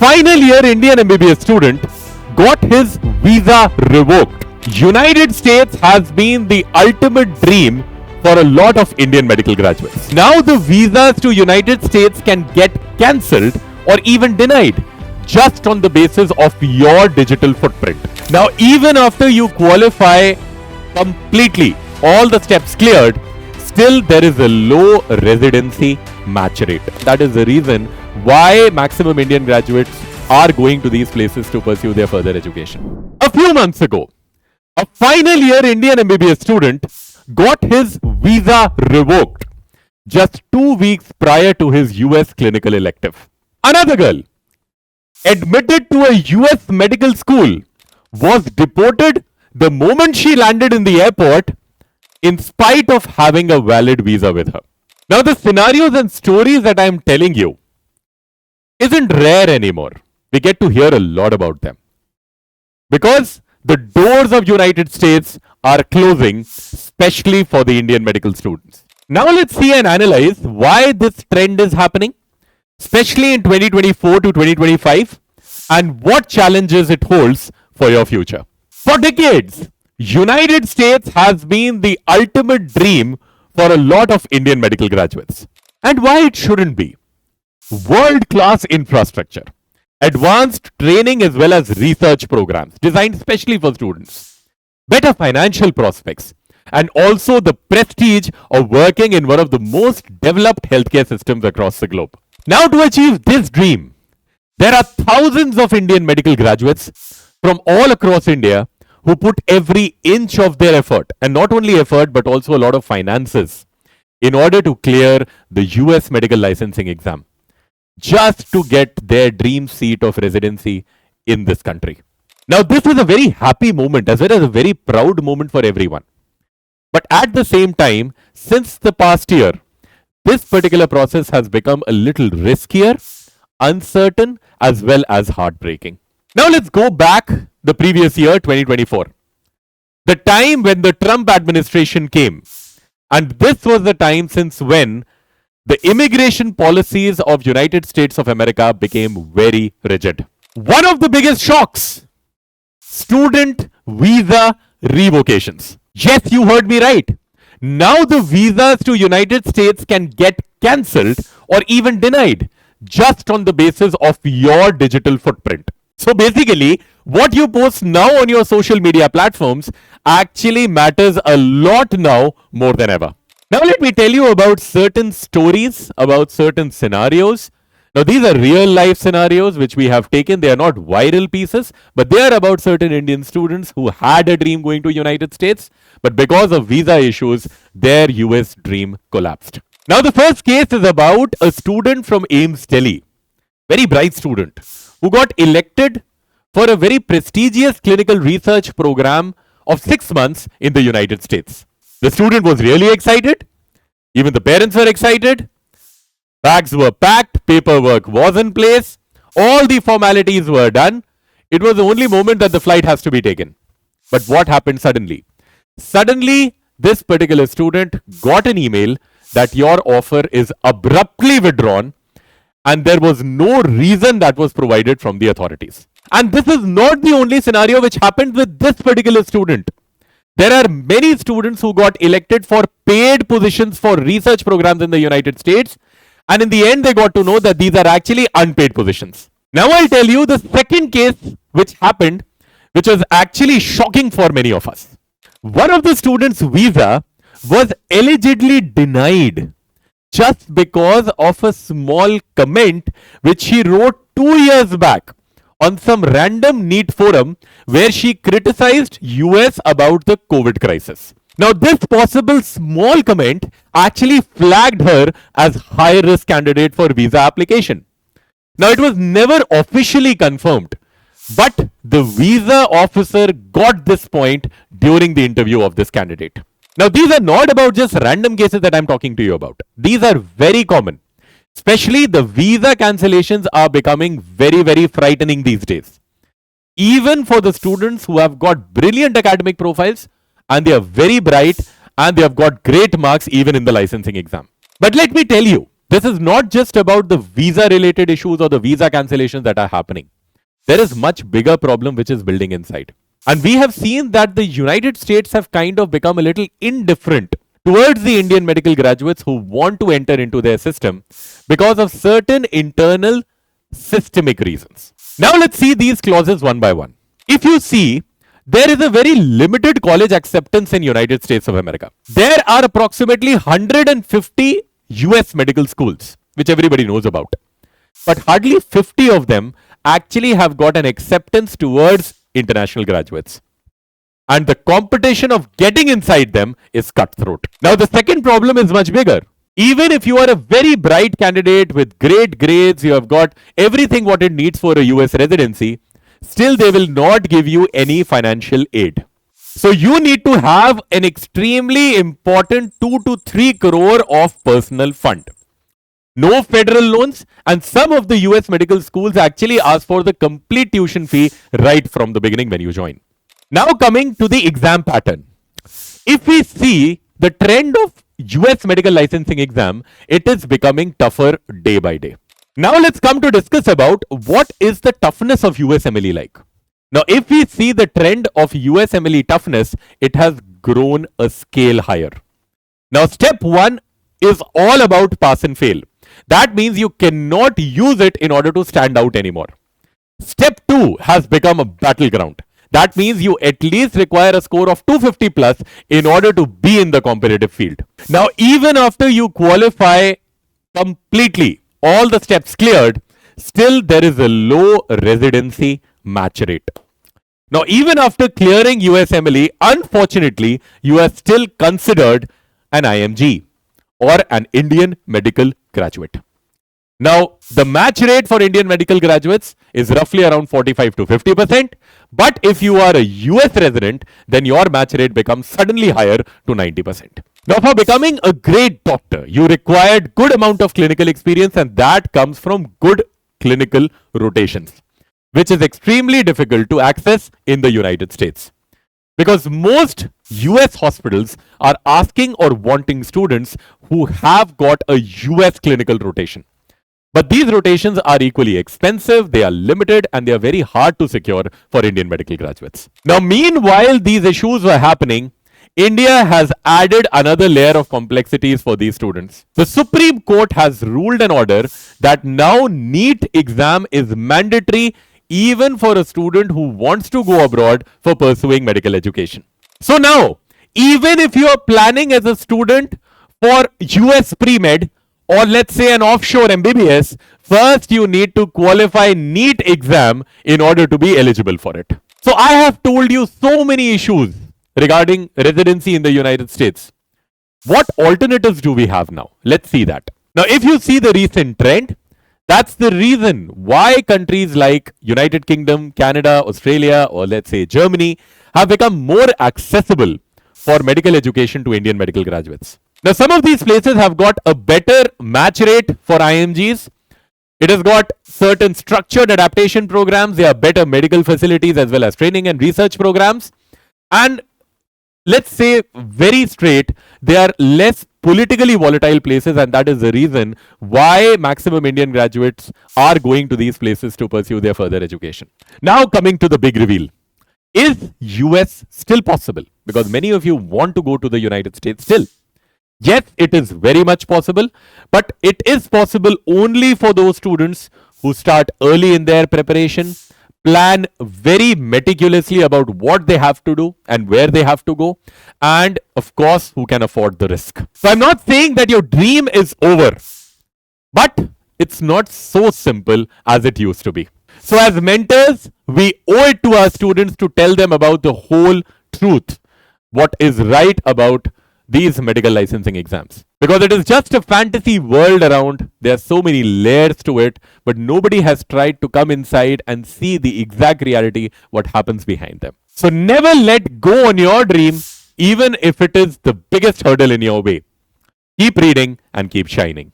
final year Indian MBBS student got his visa revoked. United States has been the ultimate dream for a lot of Indian medical graduates. Now the visas to United States can get cancelled or even denied just on the basis of your digital footprint. Now even after you qualify completely, all the steps cleared, still there is a low residency match rate. That is the reason why maximum Indian graduates are going to these places to pursue their further education. A few months ago, a final year Indian MBBS student got his visa revoked just 2 weeks prior to his US clinical elective. Another girl, admitted to a US medical school, was deported the moment she landed in the airport in spite of having a valid visa with her. Now the scenarios and stories that I am telling you isn't rare anymore. We get to hear a lot about them because the doors of United States are closing, especially for the Indian medical students. Now let's see and analyze why this trend is happening, especially in 2024 to 2025, and what challenges it holds for your future. For decades, United States has been the ultimate dream for a lot of Indian medical graduates. And why it shouldn't be. World-class infrastructure, advanced training as well as research programs designed specially for students, better financial prospects, and also the prestige of working in one of the most developed healthcare systems across the globe. Now to achieve this dream, there are thousands of Indian medical graduates from all across India who put every inch of their effort, and not only effort but also a lot of finances, in order to clear the US medical licensing exam, just to get their dream seat of residency in this country. Now this is a very happy moment as well as a very proud moment for everyone. But at the same time, since the past year, this particular process has become a little riskier, uncertain, as well as heartbreaking. Now let's go back the previous year, 2024. The time when the Trump administration came. And this was the time since when the immigration policies of United States of America became very rigid. One of the biggest shocks, student visa revocations. Yes, you heard me right. Now the visas to United States can get cancelled or even denied just on the basis of your digital footprint. So basically, what you post now on your social media platforms actually matters a lot now more than ever. Now let me tell you about certain stories, about certain scenarios. Now these are real life scenarios which we have taken. They are not viral pieces, but they are about certain Indian students who had a dream going to United States, but because of visa issues, their US dream collapsed. Now the first case is about a student from AIIMS Delhi, very bright student, who got elected for a very prestigious clinical research program of 6 months in the United States. The student was really excited. Even the parents were excited. Bags were packed. Paperwork was in place. All the formalities were done. It was the only moment that the flight has to be taken. But what happened suddenly? Suddenly, this particular student got an email that your offer is abruptly withdrawn, and there was no reason that was provided from the authorities. And this is not the only scenario which happened with this particular student. There are many students who got elected for paid positions for research programs in the United States, and in the end they got to know that these are actually unpaid positions. Now I'll tell you the second case which happened, which was actually shocking for many of us. One of the students' visa was allegedly denied just because of a small comment which she wrote 2 years back on some random NEET forum where she criticized US about the COVID crisis. Now this possible small comment actually flagged her as high risk candidate for visa application. Now it was never officially confirmed, but the visa officer got this point during the interview of this candidate. Now these are not about just random cases that I'm talking to you about. These are very common. Especially the visa cancellations are becoming very, very frightening these days. Even for the students who have got brilliant academic profiles and they are very bright and they have got great marks even in the licensing exam. But let me tell you, This is not just about the visa related issues or the visa cancellations that are happening. There is much bigger problem which is building inside. And we have seen that the United States have kind of become a little indifferent towards the Indian medical graduates who want to enter into their system because of certain internal systemic reasons. Now let's see these clauses one by one. If you see, there is a very limited college acceptance in United States of America. There are approximately 150 US medical schools, which everybody knows about. But hardly 50 of them actually have got an acceptance towards international graduates. And the competition of getting inside them is cutthroat. Now, the second problem is much bigger. Even if you are a very bright candidate with great grades, you have got everything what it needs for a US residency, still they will not give you any financial aid. So you need to have an extremely important 2 to 3 crore of personal fund. No federal loans, and some of the US medical schools actually ask for the complete tuition fee right from the beginning when you join. Now coming to the exam pattern. If we see the trend of US medical licensing exam, it is becoming tougher day by day. Now let's come to discuss about what is the toughness of USMLE like. Now if we see the trend of USMLE toughness, it has grown a scale higher. Now step 1 is all about pass and fail. That means you cannot use it in order to stand out anymore. Step 2 has become a battleground. That means you at least require a score of 250 plus in order to be in the competitive field. Now, even after you qualify completely, all the steps cleared, still there is a low residency match rate. Now, even after clearing USMLE, unfortunately, you are still considered an IMG or an Indian medical graduate. Now, the match rate for Indian medical graduates is roughly around 45 to 50%. But if you are a US resident, then your match rate becomes suddenly higher to 90%. Now, for becoming a great doctor, you required good amount of clinical experience, and that comes from good clinical rotations, which is extremely difficult to access in the United States. Because most US hospitals are asking or wanting students who have got a US clinical rotation. But these rotations are equally expensive, they are limited, and they are very hard to secure for Indian medical graduates. Now, meanwhile, these issues were happening, India has added another layer of complexities for these students. The Supreme Court has ruled an order that now NEET exam is mandatory even for a student who wants to go abroad for pursuing medical education. So now, even if you are planning as a student for US pre-med, or let's say an offshore MBBS, first you need to qualify NEET exam in order to be eligible for it. So I have told you so many issues regarding residency in the United States. What alternatives do we have now? Let's see that. Now, if you see the recent trend, that's the reason why countries like United Kingdom, Canada, Australia, or let's say Germany have become more accessible for medical education to Indian medical graduates. Now, some of these places have got a better match rate for IMGs. It has got certain structured adaptation programs. There are better medical facilities as well as training and research programs. And let's say very straight, they are less politically volatile places, and that is the reason why maximum Indian graduates are going to these places to pursue their further education. Now coming to the big reveal. Is US still possible? Because many of you want to go to the United States still. Yes, it is very much possible, but it is possible only for those students who start early in their preparation, plan very meticulously about what they have to do and where they have to go, and of course, who can afford the risk. So I'm not saying that your dream is over, but it's not so simple as it used to be. So as mentors, we owe it to our students to tell them about the whole truth, what is right about these medical licensing exams. Because it is just a fantasy world around. There are so many layers to it, but nobody has tried to come inside and see the exact reality, what happens behind them. So never let go on your dream, even if it is the biggest hurdle in your way. Keep reading and keep shining.